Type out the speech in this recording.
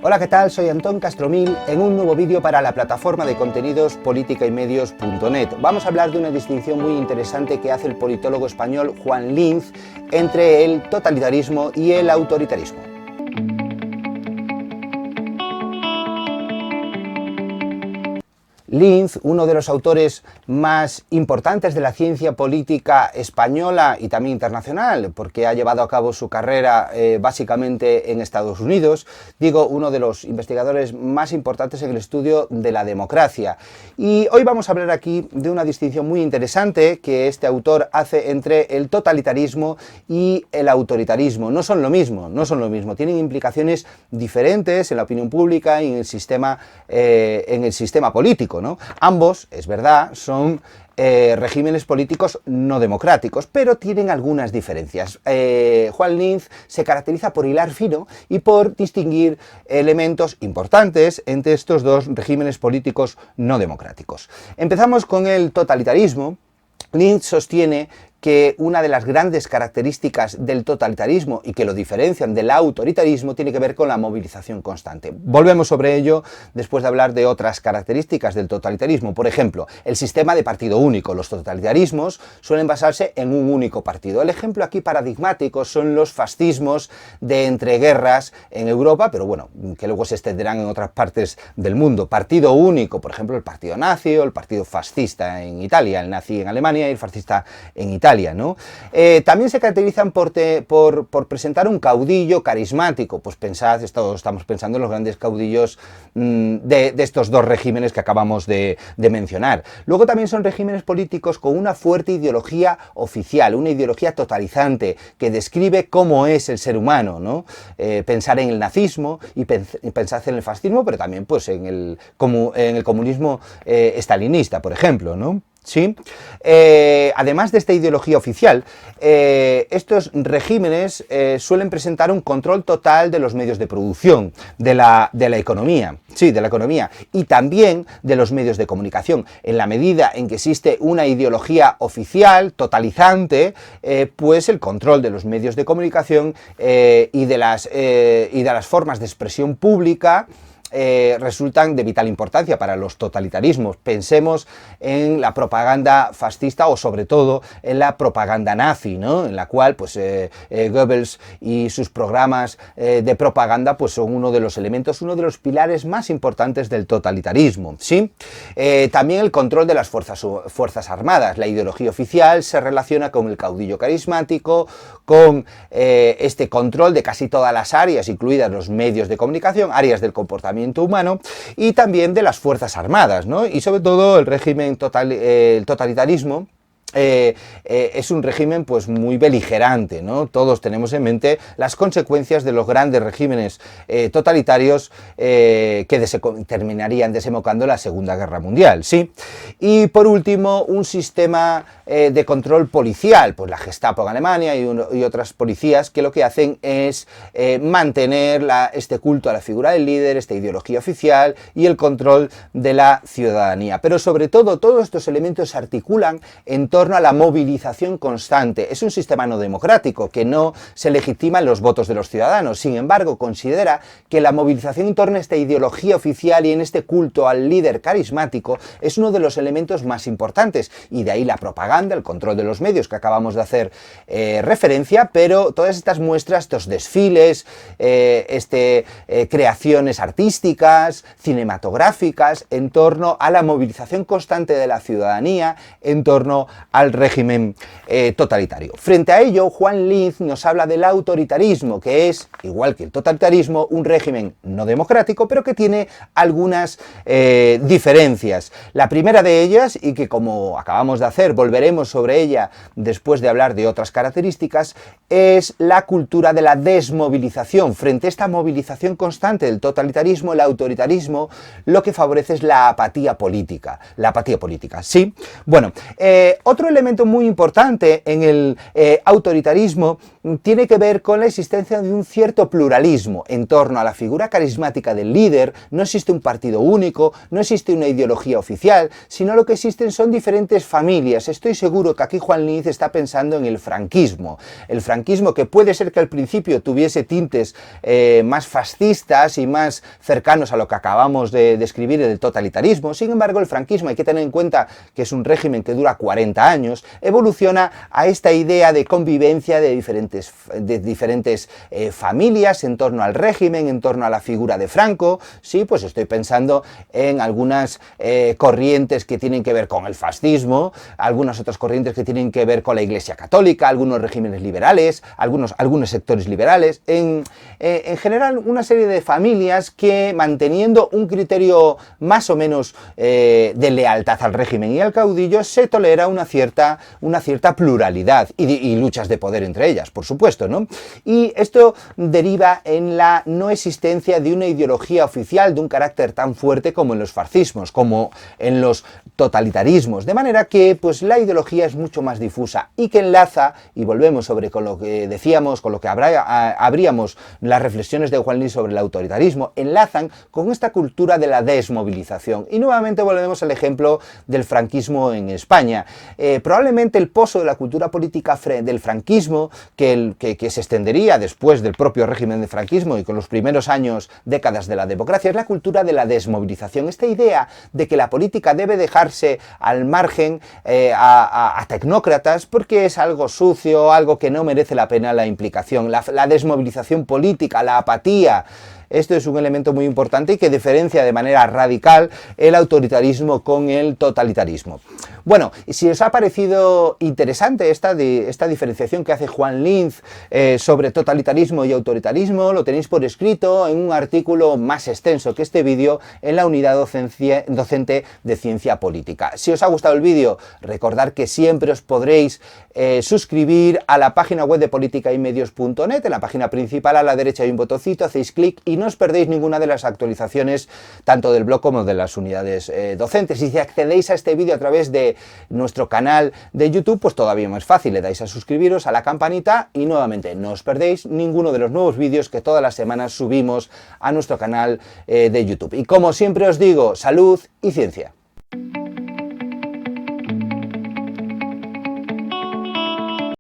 Hola, ¿qué tal? Soy Antón Castromil en un nuevo vídeo para la plataforma de contenidos politicaymédios.net. Vamos a hablar de una distinción muy interesante que hace el politólogo español Juan Linz entre el totalitarismo y el autoritarismo. Linz, uno de los autores más importantes de la ciencia política española y también internacional, porque ha llevado a cabo su carrera básicamente en Estados Unidos, digo, uno de los investigadores más importantes en el estudio de la democracia. Y hoy vamos a hablar aquí de una distinción muy interesante que este autor hace entre el totalitarismo y el autoritarismo. No son lo mismo, tienen implicaciones diferentes en la opinión pública y en el sistema político, ¿no? Ambos, es verdad, son regímenes políticos no democráticos, pero tienen algunas diferencias. Juan Linz se caracteriza por hilar fino y por distinguir elementos importantes entre estos dos regímenes políticos no democráticos. Empezamos con el totalitarismo. Linz sostiene que una de las grandes características del totalitarismo y que lo diferencian del autoritarismo tiene que ver con la movilización constante. Volvemos sobre ello después de hablar de otras características del totalitarismo. Por ejemplo, el sistema de partido único. Los totalitarismos suelen basarse en un único partido. El ejemplo aquí paradigmático son los fascismos de entreguerras en Europa, pero bueno, que luego se extenderán en otras partes del mundo. Partido único, por ejemplo, el partido nazi o el partido fascista en Italia, el nazi en Alemania y el fascista en Italia, ¿no? También se caracterizan por presentar un caudillo carismático. Pues pensad, estamos pensando en los grandes caudillos de estos dos regímenes que acabamos de mencionar. Luego también son regímenes políticos con una fuerte ideología oficial, una ideología totalizante que describe cómo es el ser humano, ¿no? Pensar en el nazismo y pensar en el fascismo, pero también pues en el comunismo estalinista, por ejemplo, ¿no? ¿Sí? Además de esta ideología oficial, estos regímenes suelen presentar un control total de los medios de producción, de la economía, sí, de la economía, y también de los medios de comunicación. En la medida en que existe una ideología oficial, totalizante, pues el control de los medios de comunicación y de las formas de expresión pública resultan de vital importancia para los totalitarismos. Pensemos en la propaganda fascista o sobre todo en la propaganda nazi, ¿no? En la cual pues Goebbels y sus programas de propaganda pues son uno de los elementos, uno de los pilares más importantes del totalitarismo, ¿sí? También el control de las fuerzas armadas. La ideología oficial se relaciona con el caudillo carismático, con este control de casi todas las áreas, incluidas los medios de comunicación, áreas del comportamiento humano y también de las fuerzas armadas, ¿no? Y sobre todo el régimen el totalitarismo es un régimen pues muy beligerante, ¿no? Todos tenemos en mente las consecuencias de los grandes regímenes totalitarios que terminarían desembocando en la Segunda Guerra Mundial, ¿sí? Y por último, un sistema de control policial, pues la Gestapo en Alemania y otras policías que lo que hacen es mantener este culto a la figura del líder, esta ideología oficial y el control de la ciudadanía. Pero sobre todo, todos estos elementos se articulan en torno a la movilización constante. Es un sistema no democrático que no se legitiman los votos de los ciudadanos. Sin embargo, considera que la movilización en torno a esta ideología oficial y en este culto al líder carismático es uno de los elementos más importantes. Y de ahí la propaganda, el control de los medios que acabamos de hacer referencia, pero todas estas muestras, estos desfiles, creaciones artísticas, cinematográficas, en torno a la movilización constante de la ciudadanía, en torno al régimen totalitario. Frente a ello, Juan Linz nos habla del autoritarismo, que es, igual que el totalitarismo, un régimen no democrático, pero que tiene algunas diferencias. La primera de ellas, y que como acabamos de hacer, volveremos sobre ella después de hablar de otras características, es la cultura de la desmovilización. Frente a esta movilización constante del totalitarismo, el autoritarismo lo que favorece es la apatía política. La apatía política, ¿sí? Bueno, otro Otro elemento muy importante en el autoritarismo tiene que ver con la existencia de un cierto pluralismo en torno a la figura carismática del líder. No existe un partido único, no existe una ideología oficial, sino lo que existen son diferentes familias. Estoy seguro que aquí Juan Linz está pensando en el franquismo. El franquismo, que puede ser que al principio tuviese tintes más fascistas y más cercanos a lo que acabamos de describir del totalitarismo. Sin embargo, el franquismo, hay que tener en cuenta que es un régimen que dura 40 años, evoluciona a esta idea de convivencia de diferentes familias en torno al régimen, en torno a la figura de Franco. Sí, pues estoy pensando en algunas corrientes que tienen que ver con el fascismo, algunas otras corrientes que tienen que ver con la Iglesia Católica, algunos regímenes liberales, algunos sectores liberales, en general una serie de familias que, manteniendo un criterio más o menos de lealtad al régimen y al caudillo, se tolera una cierta pluralidad y luchas de poder entre ellas, por supuesto, ¿no? Y esto deriva en la no existencia de una ideología oficial de un carácter tan fuerte como en los fascismos, como en los totalitarismos, de manera que pues la ideología es mucho más difusa y que enlaza, y volvemos con lo que decíamos, con lo que abríamos las reflexiones de Juan Linz sobre el autoritarismo, enlazan con esta cultura de la desmovilización. Y nuevamente volvemos al ejemplo del franquismo en España. Probablemente el pozo de la cultura política del franquismo, que se extendería después del propio régimen de franquismo y con los primeros años, décadas de la democracia, es la cultura de la desmovilización. Esta idea de que la política debe dejarse al margen a tecnócratas porque es algo sucio, algo que no merece la pena la implicación, la desmovilización política, la apatía. Esto es un elemento muy importante y que diferencia de manera radical el autoritarismo con el totalitarismo. Bueno, si os ha parecido interesante esta diferenciación que hace Juan Linz sobre totalitarismo y autoritarismo, lo tenéis por escrito en un artículo más extenso que este vídeo en la unidad docente de Ciencia Política. Si os ha gustado el vídeo, recordad que siempre os podréis suscribir a la página web de politicaymedios.net. En la página principal a la derecha hay un botoncito, hacéis clic y no os perdéis ninguna de las actualizaciones tanto del blog como de las unidades docentes. Y si accedéis a este vídeo a través de nuestro canal de YouTube, pues todavía más fácil, le dais a suscribiros, a la campanita y nuevamente no os perdéis ninguno de los nuevos vídeos que todas las semanas subimos a nuestro canal de YouTube. Y como siempre os digo, salud y ciencia.